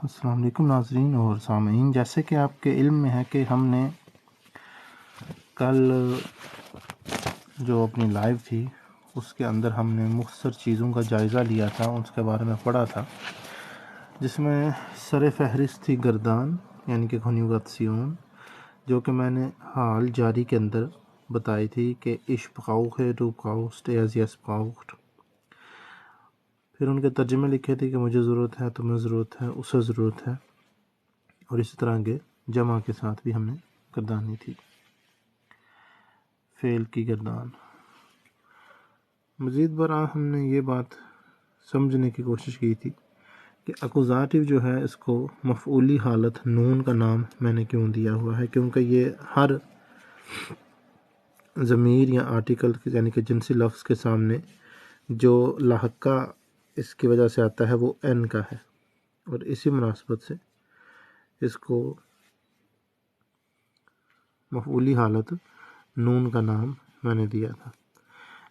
السلام علیکم ناظرین اور سامعین، جیسے کہ آپ کے علم میں ہے کہ ہم نے کل جو اپنی لائیو تھی اس کے اندر ہم نے مختصر چیزوں کا جائزہ لیا تھا، اس کے بارے میں پڑھا تھا، جس میں سر فہرست تھی گردان یعنی کہ کنیوگاسیون، جو کہ میں نے حال جاری کے اندر بتائی تھی کہ اش brauche du brauchst es braucht۔ پھر ان کے ترجمے لکھے تھے کہ مجھے ضرورت ہے، تمہیں ضرورت ہے، اسے ضرورت ہے، اور اسی طرح کے جمع کے ساتھ بھی ہم نے گردانی تھی، فعل کی گردان۔ مزید برآں ہم نے یہ بات سمجھنے کی کوشش کی تھی کہ اکوزاتیو جو ہے اس کو مفعولی حالت نون کا نام میں نے کیوں دیا ہوا ہے، کیونکہ یہ ہر ضمیر یا آرٹیکل یعنی کہ جنسی لفظ کے سامنے جو لاحقہ اس کی وجہ سے آتا ہے وہ این کا ہے، اور اسی مناسبت سے اس کو مفعولی حالت نون کا نام میں نے دیا تھا،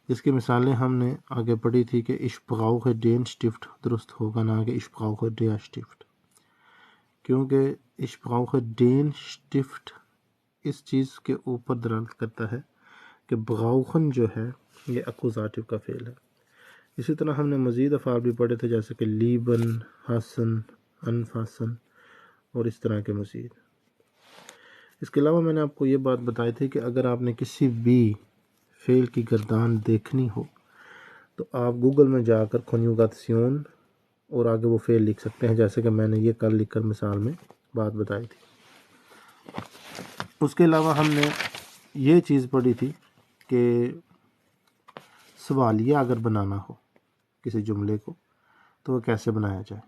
جس کی مثالیں ہم نے آگے پڑھی تھی کہ ich brauche den Stift درست ہوگا، نہ کہ ich brauche der Stift، کیونکہ ich brauche den Stift اس چیز کے اوپر دلالت کرتا ہے کہ brauchen جو ہے یہ اکوزاتیو کا فعل ہے۔ اسی طرح ہم نے مزید افعال بھی پڑھے تھے، جیسے کہ lieben، hassen، anfassen اور اس طرح کے مزید۔ اس کے علاوہ میں نے آپ کو یہ بات بتائی تھی کہ اگر آپ نے کسی بھی فعل کی گردان دیکھنی ہو تو آپ گوگل میں جا کر کنیوگاسیون اور آگے وہ فعل لکھ سکتے ہیں، جیسے کہ میں نے یہ کل لکھ کر مثال میں بات بتائی تھی۔ اس کے علاوہ ہم نے یہ چیز پڑھی تھی کہ سوالیہ اگر بنانا ہو کسی جملے کو تو وہ کیسے بنایا جائے،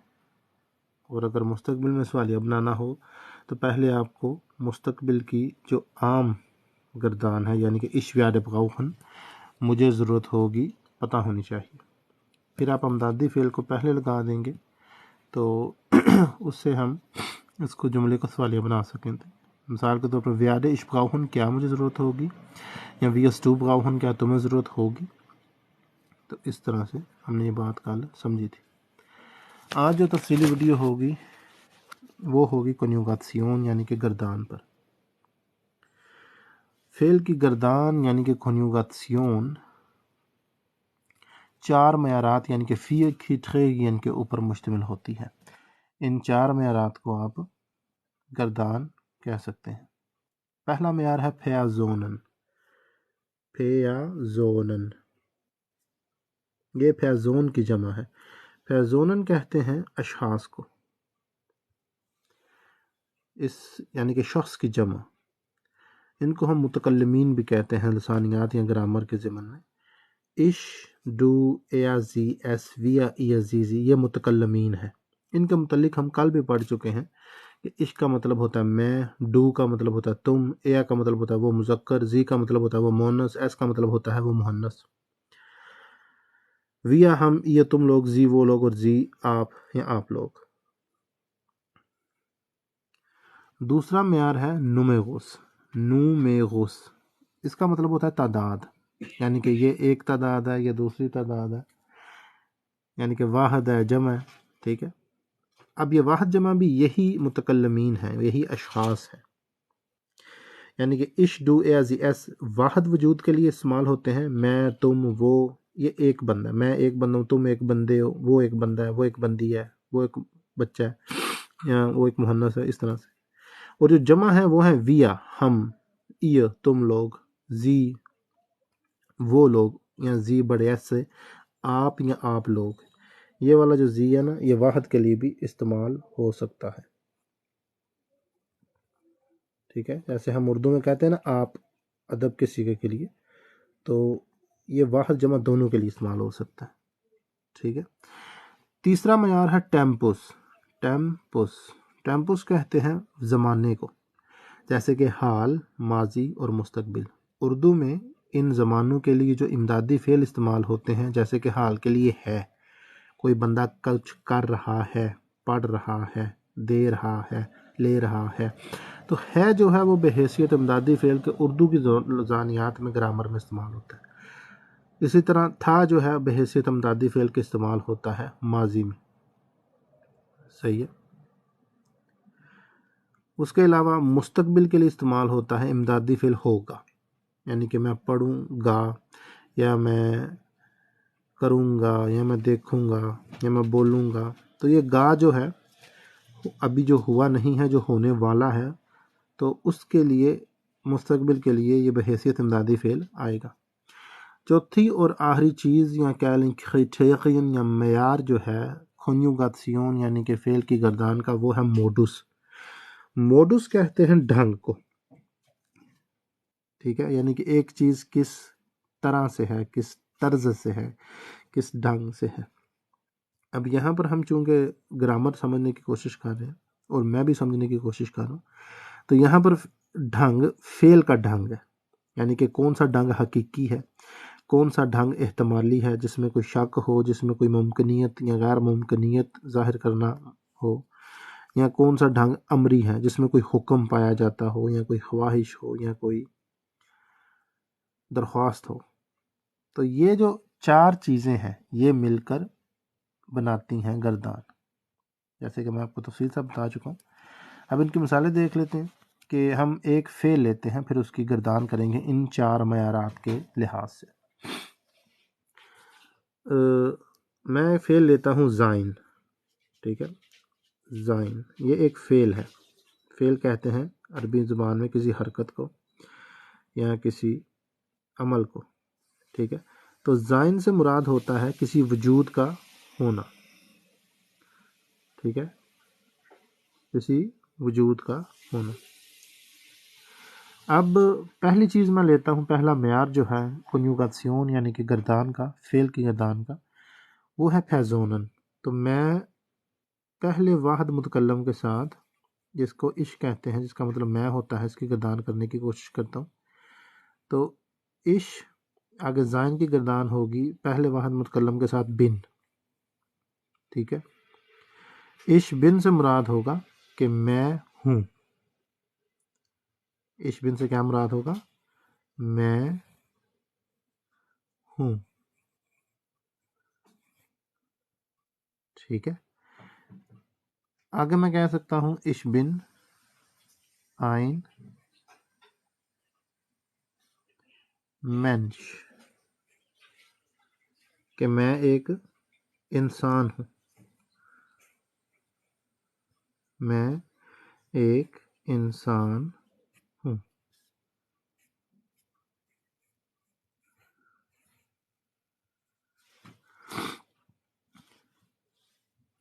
اور اگر مستقبل میں سوالیہ بنانا ہو تو پہلے آپ کو مستقبل کی جو عام گردان ہے یعنی کہ ich werde brauchen، مجھے ضرورت ہوگی، پتہ ہونی چاہیے۔ پھر آپ امدادی فعل کو پہلے لگا دیں گے تو اس سے ہم اس کو جملے کو سوالیہ بنا سکیں تھے۔ مثال کے طور پر werde ich brauchen، کیا مجھے ضرورت ہوگی، یا wirst du brauchen، کیا تمہیں ضرورت ہوگی۔ تو اس طرح سے ہم نے یہ بات کل سمجھی تھی۔ آج جو تفصیلی ویڈیو ہوگی وہ ہوگی کنیوگاسیون یعنی کہ گردان پر۔ فعل کی گردان یعنی کہ کنیوگاسیون 4 معیارات یعنی کہ vier Kriterien کے اوپر مشتمل ہوتی ہے۔ ان 4 معیارات کو آپ گردان کہہ سکتے ہیں۔ پہلا معیار ہے Personen۔ Personen، یہ Person کی جمع ہے۔ Personen کہتے ہیں اشخاص کو، اس یعنی کہ شخص کی جمع۔ ان کو ہم متکلمین بھی کہتے ہیں لسانیات یا گرامر کے ضمن میں۔ ich، du، er، sie، es، wir، ihr، sie، یہ متکلمین ہے۔ ان کے متعلق ہم کل بھی پڑھ چکے ہیں کہ ich کا مطلب ہوتا ہے میں، do کا مطلب ہوتا ہے تم، er کا مطلب ہوتا ہے وہ مذکر، sie کا مطلب ہوتا ہے وہ مؤنث، es کا مطلب ہوتا ہے وہ مؤنث، wir ہم، ihr تم لوگ، sie وہ لوگ، اور sie آپ یا آپ لوگ۔ دوسرا معیار ہے numerus۔ numerus اس کا مطلب ہوتا ہے تعداد، یعنی کہ یہ ایک تعداد ہے، یہ دوسری تعداد ہے، یعنی کہ واحد ہے، جمع ہے، ٹھیک ہے۔ اب یہ واحد جمع بھی یہی متکلمین ہیں، یہی اشخاص ہیں، یعنی کہ ich، du، er، sie، es واحد وجود کے لیے استعمال ہوتے ہیں، میں، تم، وہ، یہ ایک بندہ ہے، میں ایک بندہ ہوں، تم ایک بندے ہو، وہ ایک بندہ ہے، وہ ایک بندی ہے، وہ ایک بچہ ہے، یا وہ ایک مؤنث ہے، اس طرح سے۔ اور جو جمع ہے وہ ہے wir ہم، ihr تم لوگ، sie وہ لوگ، یا sie بڑے ایس سے آپ یا آپ لوگ۔ یہ والا جو sie ہے نا، یہ واحد کے لیے بھی استعمال ہو سکتا ہے، ٹھیک ہے۔ جیسے ہم اردو میں کہتے ہیں نا آپ، ادب کے صیغے کے لیے، تو یہ واحد جمع دونوں کے لیے استعمال ہو سکتا ہے، ٹھیک ہے۔ تیسرا معیار ہے ٹیمپس۔ ٹیمپس ٹیمپس کہتے ہیں زمانے کو، جیسے کہ حال، ماضی اور مستقبل۔ اردو میں ان زمانوں کے لیے جو امدادی فعل استعمال ہوتے ہیں، جیسے کہ حال کے لیے ہے، کوئی بندہ کچھ کر رہا ہے، پڑھ رہا ہے، دے رہا ہے، لے رہا ہے، تو ہے جو ہے وہ بحیثیت امدادی فعل کے اردو کی لسانیات میں گرامر میں استعمال ہوتا ہے۔ اسی طرح تھا جو ہے بحیثیت امدادی فعل کے استعمال ہوتا ہے ماضی میں، صحیح ہے۔ اس کے علاوہ مستقبل کے لیے استعمال ہوتا ہے امدادی فعل ہوگا، یعنی کہ میں پڑھوں گا، یا میں کروں گا، یا میں دیکھوں گا، یا میں بولوں گا. تو یہ گا جو ہے ابھی جو ہوا نہیں ہے، جو ہونے والا ہے، تو اس کے لیے مستقبل کے لیے یہ بحیثیت امدادی فعل آئے گا. چوتھی اور آخری چیز یا کہہ لیں کریٹیرین یا معیار جو ہے کنجوگاسیون یعنی کہ فعل کی گردان کا، وہ ہے موڈس. موڈس کہتے ہیں ڈھنگ کو، ٹھیک ہے، یعنی کہ ایک چیز کس طرح سے ہے، کس طرز سے ہے، کس ڈھنگ سے ہے. اب یہاں پر ہم چونکہ گرامر سمجھنے کی کوشش کر رہے ہیں اور میں بھی سمجھنے کی کوشش کر رہا ہوں، تو یہاں پر ڈھنگ فعل کا ڈھنگ ہے، یعنی کہ کون سا ڈھنگ حقیقی ہے، کون سا ڈھنگ احتمالی ہے جس میں کوئی شک ہو، جس میں کوئی ممکنیت یا غیر ممکنیت ظاہر کرنا ہو، یا کون سا ڈھنگ امری ہے جس میں کوئی حکم پایا جاتا ہو، یا کوئی خواہش ہو، یا کوئی درخواست ہو. تو یہ جو چار چیزیں ہیں یہ مل کر بناتی ہیں گردان، جیسے کہ میں آپ کو تفصیل سے بتا چکا ہوں. اب ان کی مثالیں دیکھ لیتے ہیں کہ ہم ایک فعل لیتے ہیں پھر اس کی گردان کریں گے ان چار معیارات کے لحاظ سے. میں فعل لیتا ہوں زائن، ٹھیک ہے، زائن یہ ایک فعل ہے. فعل کہتے ہیں عربی زبان میں کسی حرکت کو یا کسی عمل کو، ٹھیک ہے. تو زائن سے مراد ہوتا ہے کسی وجود کا ہونا، ٹھیک ہے، کسی وجود کا ہونا. اب پہلی چیز میں لیتا ہوں، پہلا معیار جو ہے کنجوگاسیون یعنی کہ گردان کا، فعل کی گردان کا، وہ ہے فیزونن. تو میں پہلے واحد متکلم کے ساتھ، جس کو عش کہتے ہیں، جس کا مطلب میں ہوتا ہے، اس کی گردان کرنے کی کوشش کرتا ہوں. تو عش آگے زائن کی گردان ہوگی پہلے واحد متکلم کے ساتھ بن، ٹھیک ہے. عش بن سے مراد ہوگا کہ میں ہوں. عش بن سے کیا مراد ہوگا؟ میں ہوں، ٹھیک ہے. آگے میں کہہ سکتا ہوں عش بن آئین منش، کہ میں ایک انسان ہوں، میں ایک انسان ہوں.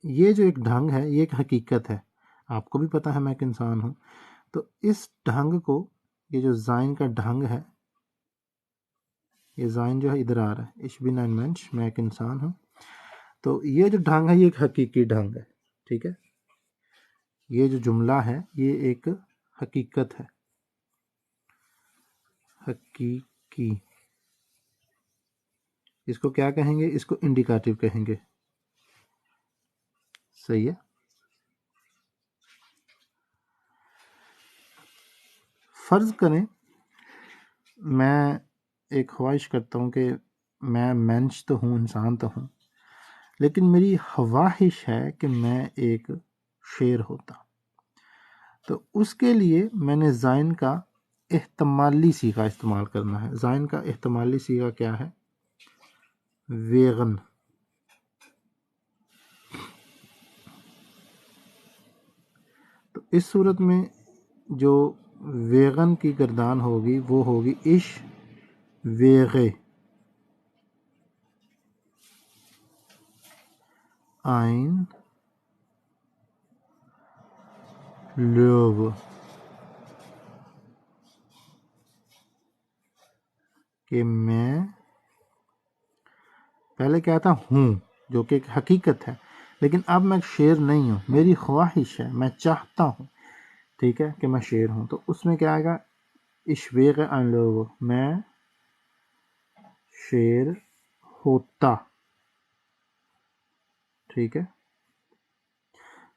یہ جو ایک ڈھنگ ہے یہ ایک حقیقت ہے، آپ کو بھی پتہ ہے میں ایک انسان ہوں. تو اس ڈھنگ کو، یہ جو زائن کا ڈھنگ ہے، یہ زائن جو ہے ادھر آ رہا ہے، ich bin ein Mensch، میں ایک انسان ہوں. تو یہ جو ڈھنگ ہے یہ ایک حقیقی ڈھنگ ہے، ٹھیک ہے. یہ جو جملہ ہے یہ ایک حقیقت ہے، حقیقی. اس کو کیا کہیں گے؟ اس کو انڈیکیٹو کہیں گے، صحیح ہے. فرض کریں میں ایک خواہش کرتا ہوں کہ میں منش تو ہوں، انسان تو ہوں، لیکن میری خواہش ہے کہ میں ایک شیر ہوتا. تو اس کے لیے میں نے زائن کا احتمالی صیغہ استعمال کرنا ہے. زائن کا احتمالی صیغہ کیا ہے؟ ویغن. تو اس صورت میں جو ویغن کی گردان ہوگی وہ ہوگی عش ویغے ein Löwe، کہ میں پہلے کہتا ہوں جو کہ ایک حقیقت ہے، لیکن اب میں شیر نہیں ہوں، میری خواہش ہے، میں چاہتا ہوں، ٹھیک ہے، کہ میں شیر ہوں. تو اس میں کیا آئے گا؟ ich wäre ein Löwe، میں شیر ہوتا، ٹھیک ہے،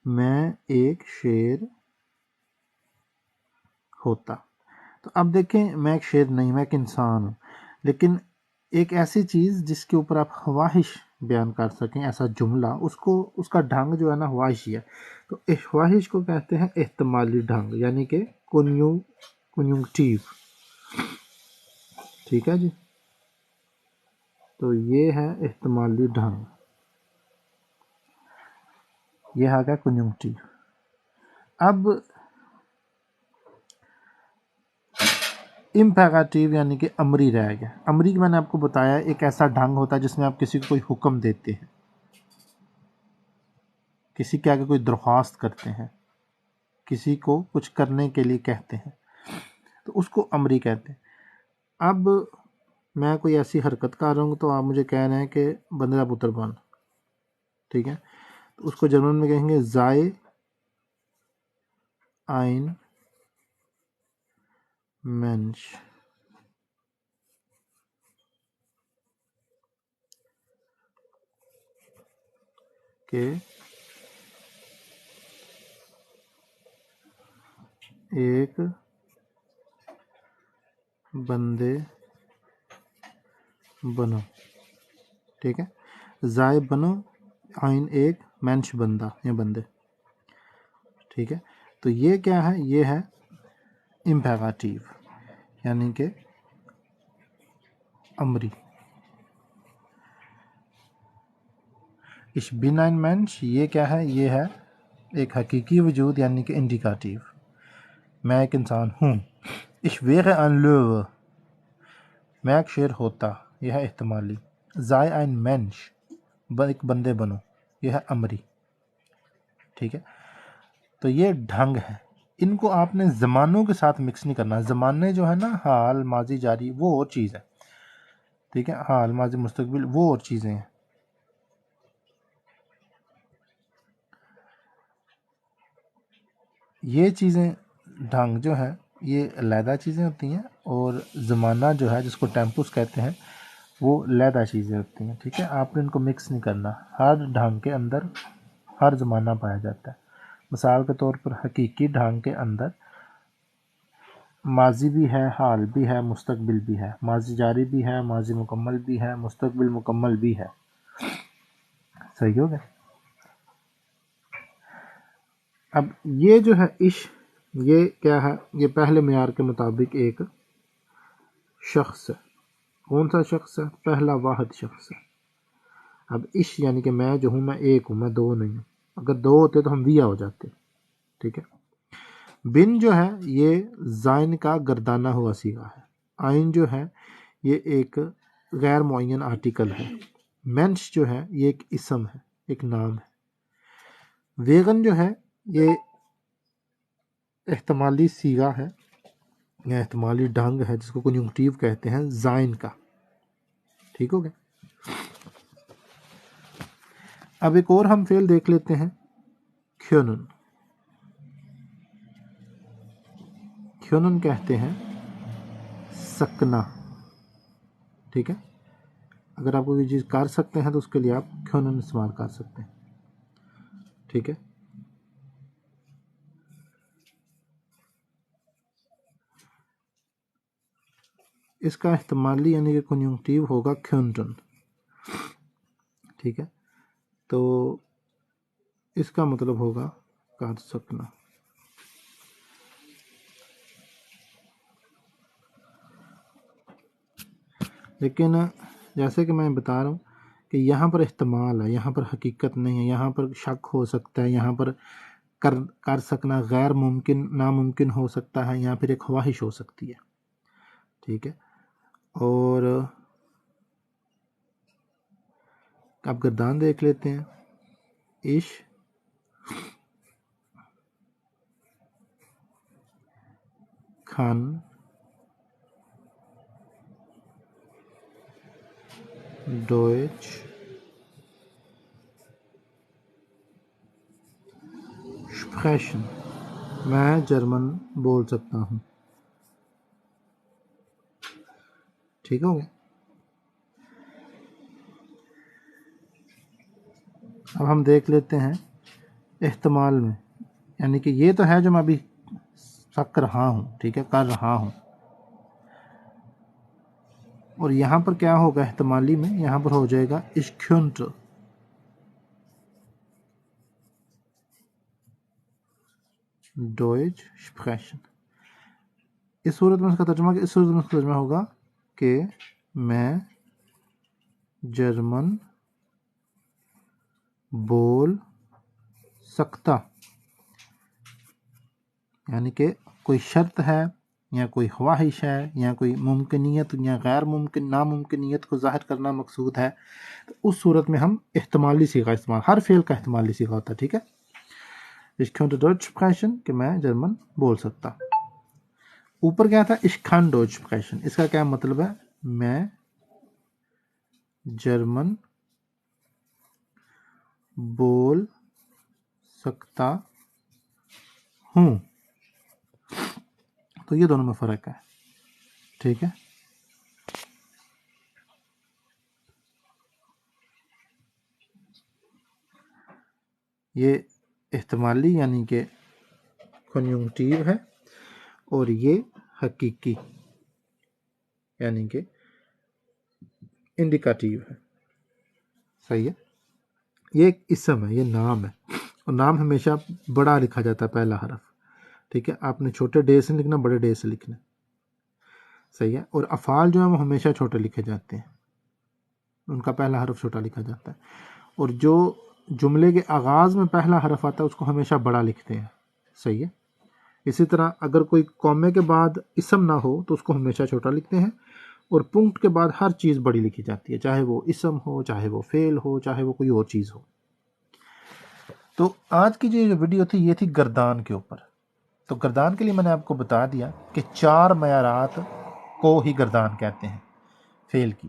میں ایک شیر ہوتا. تو اب دیکھیں میں ایک شیر نہیں، میں ایک انسان ہوں، لیکن ایک ایسی چیز جس کے اوپر آپ خواہش بیان کر سکیں ایسا جملہ، اس کو اس کا ڈھنگ جو ہے نا خواہشی ہے. تو خواہش کو کہتے ہیں احتمالی ڈھنگ، یعنی کہ کنیونکٹیو. ٹھیک ہے جی. تو یہ ہے احتمالی ڈھنگ، یہ آ گیا کنیونکٹیو. اب امپیراتیو یعنی کہ امری رہ گیا. امری میں نے آپ کو بتایا ایک ایسا ڈھنگ ہوتا ہے جس میں آپ کسی کو کوئی حکم دیتے ہیں، کسی کے آگے کوئی درخواست کرتے ہیں، کسی کو کچھ کرنے کے لیے کہتے ہیں، تو اس کو امری کہتے ہیں. اب میں کوئی ایسی حرکت کر رہا ہوں تو آپ مجھے کہہ رہے ہیں کہ بندے کا پتر بن. ٹھیک ہے. تو اس کو جرمن میں کہیں گے زائے ein Mensch. کہ ایک بندے بنو. ٹھیک ہے. زائے بنو، آئین ایک، مینش بندہ یا بندے. ٹھیک ہے. تو یہ کیا ہے؟ یہ ہے امپیراتیو یعنی کہ امری. Ich bin ein Mensch یہ کیا ہے؟ یہ ہے ایک حقیقی وجود یعنی کہ انڈیکاتیو. میں ایک انسان ہوں. Ich wäre ein Löwe میں ایک شیر ہوتا، یہ ہے احتمالی. sei ein Mensch ایک بندے بنو، یہ ہے امری. ٹھیک ہے. تو یہ ڈھنگ ہے. ان کو آپ نے زمانوں کے ساتھ مکس نہیں کرنا. زمانے جو ہے نا، حال، ماضی، جاری، وہ اور چیز ہے. ٹھیک ہے. حال، ماضی، مستقبل وہ اور چیزیں ہیں. یہ چیزیں ڈھنگ جو ہے یہ علیحدہ چیزیں ہوتی ہیں، اور زمانہ جو ہے جس کو ٹیمپوس کہتے ہیں وہ علیحدہ چیزیں ہوتی ہیں. ٹھیک ہے. آپ نے ان کو مکس نہیں کرنا. ہر ڈھنگ کے اندر ہر زمانہ پایا جاتا ہے. مثال کے طور پر حقیقی ڈھنگ کے اندر ماضی بھی ہے، حال بھی ہے، مستقبل بھی ہے. ماضی جاری بھی ہے، ماضی مکمل بھی ہے، مستقبل مکمل بھی ہے. صحیح ہو گیا. اب یہ جو ہے یہ کیا ہے؟ یہ پہلے معیار کے مطابق ایک شخص ہے. کون سا شخص ہے؟ پہلا واحد شخص ہے. اب یعنی کہ میں جو ہوں، میں ایک ہوں، میں دو نہیں ہوں. اگر دو ہوتے تو ہم ویا ہو جاتے. ٹھیک ہے. بن جو ہے یہ زائن کا گردانہ ہوا صیغہ ہے. آئین جو ہے یہ ایک غیر معین آرٹیکل ہے. مینش جو ہے یہ ایک اسم ہے، ایک نام ہے. ویگن جو ہے یہ احتمالی صیغہ ہے یا احتمالی ڈھنگ ہے جس کو کنیونکٹیو کہتے ہیں، زائن کا. ٹھیک ہو گیا. اب ایک اور ہم فعل دیکھ لیتے ہیں، کھیونن. کھیونن کہتے ہیں سکنا. ٹھیک ہے. اگر آپ کوئی چیز کر سکتے ہیں تو اس کے لیے آپ کھیونن استعمال کر سکتے ہیں. ٹھیک ہے. اس کا احتمالی یعنی کہ کنیونکٹیو ہوگا کھیونٹن. ٹھیک ہے. تو اس کا مطلب ہوگا کر سکنا. لیکن جیسے کہ میں بتا رہا ہوں کہ یہاں پر احتمال ہے، یہاں پر حقیقت نہیں ہے. یہاں پر شک ہو سکتا ہے، یہاں پر کر سکنا غیر ممکن، ناممکن ہو سکتا ہے، یہاں پھر ایک خواہش ہو سکتی ہے. ٹھیک ہے. اور اب گردان دیکھ لیتے ہیں. عش کھان ڈویچ اسپریشن میں جرمن بول سکتا ہوں. ٹھیک ہو گیا. اب ہم دیکھ لیتے ہیں احتمال میں، یعنی کہ یہ تو ہے جو میں ابھی سک رہا ہوں. ٹھیک ہے. کر رہا ہوں. اور یہاں پر کیا ہوگا احتمالی میں، یہاں پر ہو جائے گا ich könnte. Deutsch sprechen. اس صورت میں اس کا ترجمہ ہوگا کہ میں جرمن بول سکتا، یعنی کہ کوئی شرط ہے یا کوئی خواہش ہے یا کوئی ممکنیت یا غیر ممکن ناممکنیت کو ظاہر کرنا مقصود ہے، تو اس صورت میں ہم احتمالی صیغہ استعمال، ہر فعل کا احتمالی صیغہ ہوتا ہے. ٹھیک ہے، ich könnte Deutsch sprechen کہ میں جرمن بول سکتا. اوپر کیا تھا ich kann Deutsch sprechen، اس کا کیا مطلب ہے، میں جرمن بول سکتا ہوں. تو یہ دونوں میں فرق ہے. ٹھیک ہے، یہ احتمالی یعنی کہ کنجنکٹیو ہے، اور یہ حقیقی یعنی کہ انڈیکیٹیو ہے. صحیح ہے، یہ ایک اسم ہے، یہ نام ہے، اور نام ہمیشہ بڑا لکھا جاتا ہے پہلا حرف. ٹھیک ہے، آپ نے چھوٹے ڈے سے لکھنا، بڑے ڈے سے لکھنا. صحیح ہے، اور افعال جو ہیں وہ ہمیشہ چھوٹے لکھے جاتے ہیں، ان کا پہلا حرف چھوٹا لکھا جاتا ہے. اور جو جملے کے آغاز میں پہلا حرف آتا ہے اس کو ہمیشہ بڑا لکھتے ہیں. صحیح ہے، اسی طرح اگر کوئی کومے کے بعد اسم نہ ہو تو اس کو ہمیشہ چھوٹا لکھتے ہیں، اور پنکٹ کے بعد ہر چیز بڑی لکھی جاتی ہے، چاہے وہ اسم ہو، چاہے وہ فعل ہو، چاہے وہ کوئی اور چیز ہو. تو آج کی جو ویڈیو تھی یہ تھی گردان کے اوپر. تو گردان کے لیے میں نے آپ کو بتا دیا کہ 4 معیارات کو ہی گردان کہتے ہیں فعل کی.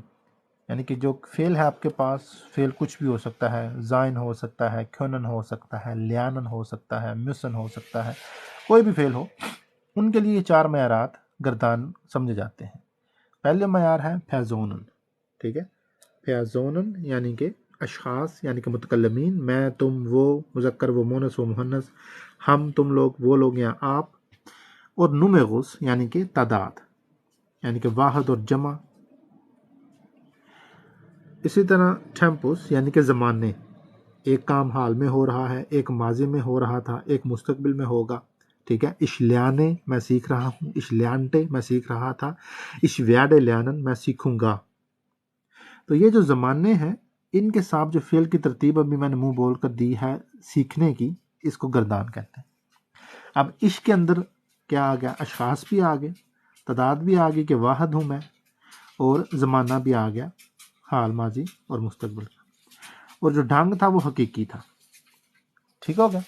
یعنی کہ جو فعل ہے آپ کے پاس، فعل کچھ بھی ہو سکتا ہے، زائن ہو سکتا ہے، کھنن ہو سکتا ہے، لیانن ہو سکتا ہے، مسن ہو سکتا ہے، کوئی بھی فعل ہو، ان کے لیے 4 معیارات گردان سمجھے جاتے ہیں. پہلے معیار ہے فیزونن. ٹھیک ہے، فیزونن یعنی کہ اشخاص، یعنی کہ متکلمین، میں، تم، وہ، مذکر، وہ مونس، وہ مہنث، ہم، تم لوگ، وہ لوگ یا آپ. اور نومیروس یعنی کہ تعداد، یعنی کہ واحد اور جمع. اسی طرح ٹیمپوس یعنی کہ زمانے، ایک کام حال میں ہو رہا ہے، ایک ماضی میں ہو رہا تھا، ایک مستقبل میں ہوگا. ٹھیک ہے، اشلیانے میں سیکھ رہا ہوں، اشلیانٹے میں سیکھ رہا تھا، اشویاڈے لیانن میں سیکھوں گا. تو یہ جو زمانے ہیں ان کے ساتھ جو فعل کی ترتیب ابھی میں نے منہ بول کر دی ہے سیکھنے کی، اس کو گردان کہتے ہیں. اب عشق کے اندر کیا آ گیا، اشخاص بھی آ گئے، تعداد بھی آ گئی کہ واحد ہوں میں، اور زمانہ بھی آ گیا، حال، ماضی اور مستقبل کا. اور جو ڈھنگ تھا وہ حقیقی تھا. ٹھیک ہو گیا.